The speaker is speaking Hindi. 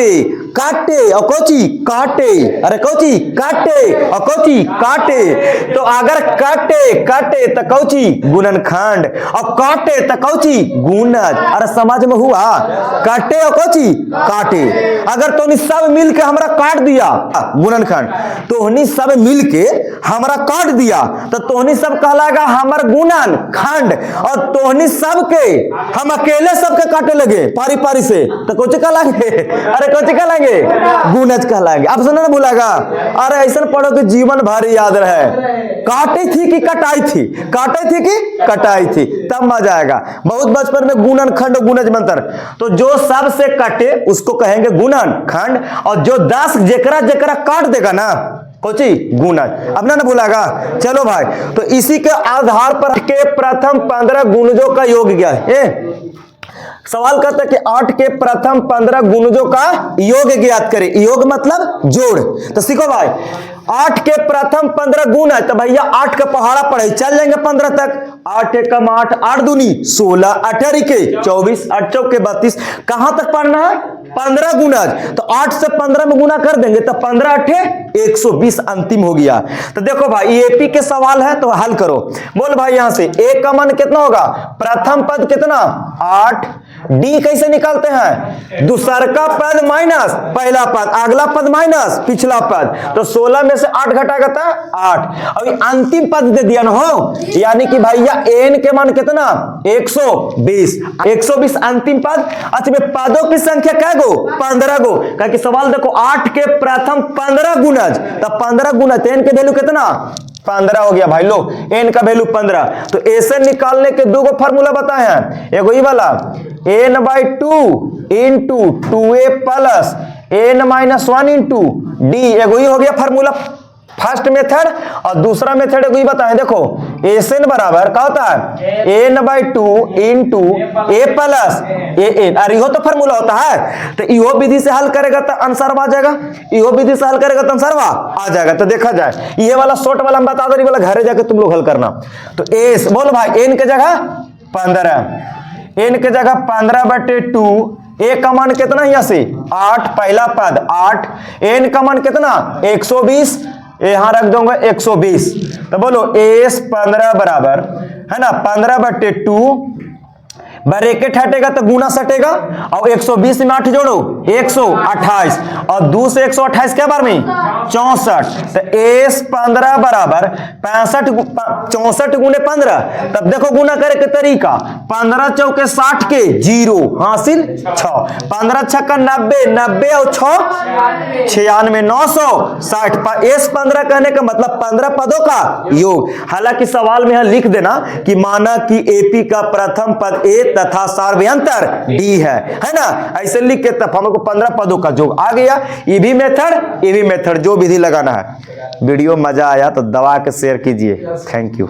काटे, काटे और कोची काटे, अरे कोची काटे और कोची काटे। तो अगर काटे काटे तो कौची गुणनखंड और काटे तो कौची गुणज। अरे समझ में हुआ, काटे और कौची काटे। अगर तोहनी सब मिल के हमरा काट दिया गुणनखंड, तोहनी सब मिल के हमरा काट दिया तो तोहनी सब कहलागा हमर गुणन खंड, और तोहनी सब के हम अकेले सबके काटे लगे पारी पारी से तो कौची कहलागे, अरे कौची कहलागे गुणज कहलागे। आप सुना ना भूलागा, अरे ऐसा पढ़ो कि जीवन भर याद रहे, काटी थी कि कटाई थी, काटी थी कि कटाई थी, तब मजा आएगा। बहुत बचपन में गुणन खंड गुणज मंत्र, तो जो सब से कटे उसको कहेंगे गुणन खंड, और जो 10 जेकरा जेकरा काट देगा ना कोची गुणज। अपना ना भूलागा। चलो भाई, तो इसी के आधार पर के प्रथम 15 गुणजों का योग क्या है। सवाल करता है कि 8 के प्रथम 15 गुणजों का योग ज्ञात करें। योग मतलब जोड़। तो सीखो भाई, 8 के प्रथम 15 गुण है तो भैया 8 का पहाड़ा पढ़े चल जाएंगे 15 तक। 8 एकम 8, 8 दूनी 16, 8 के 24, 8 चौके 32। कहां तक पढ़ना है 15 गुणज, तो 8 से 15 में गुना कर देंगे तो 15 8 120 अंतिम हो गया। तो देखो भाई एपी के सवाल है तो हल करो। बोल भाई यहां से एक का मान कितना होगा, प्रथम पद कितना 8, डी कैसे निकालते हैं, दूसर का पद माइनस पहला पद, अगला पद माइनस पिछला पद, तो 16 में से 8 घटाएगा तो 8। अभी अंतिम पद दे दिया ना हो, यानी कि भैया एन के मान कितना 120, 120 अंतिम पद। अच्छा में पदों की संख्या क्या गो 15 गो, क्योंकि सवाल देखो 8 के प्रथम 15 गुणज, तो 15 गुणज एन के वैल्यू कितना 15 हो गया भाई। लो एन का वैल्यू 15। तो ऐसे निकालने के दो गो फार्मूला बताए हैं, एगो ये वाला n/2 into 2a plus n-1 into D, एगो ये हो गया फार्मूला फर्स्ट मेथड। और दूसरा मेथड एगो ये बताएं, देखो एन बराबर क्या होता है n/2 into a plus an, अरे इहो तो फार्मूला होता है। तो इहो विधि से हल करेगा तो आंसर आ जाएगा, इहो विधि से हल करेगा तो आंसर आ जाएगा। तो देखा जाए ये वाला शॉर्ट वाला हम बता दे, वाला घरे जाके तुम लोग हल करना। तो एस बोल भाई n के जगह 15, n के जगह 15/2, ए का मान कितना यहाँ से 8, पहला पद 8, n का मान कितना 120, यहां रख दूंगा 120। तो बोलो एस 15 बराबर है ना 15/2, ब्रैकेट हटेगा तो गुना सटेगा, और 120 में 8 जोड़ो 128, और 2 से 128 क्या बार में 64। तो एस 15 बराबर 64 गुने 15। तब देखो गुना करे के तरीका, 15 चौके 60 के 0 हासिल 6, 15 छक्का 90, 90 और 6 96, 960। एस 15 कहने का मतलब 15 पदों का योग। हालांकि सवाल में यहां लिख देना कि माना कि एपी का प्रथम पद ए तथा सार्वयंतर डी है ना, ऐसे लिख के तब हमको 15 पदों का योग आ गया। ये भी मेथड जो विधि लगाना है। वीडियो मजा आया तो दबा के शेयर कीजिए। Thank you.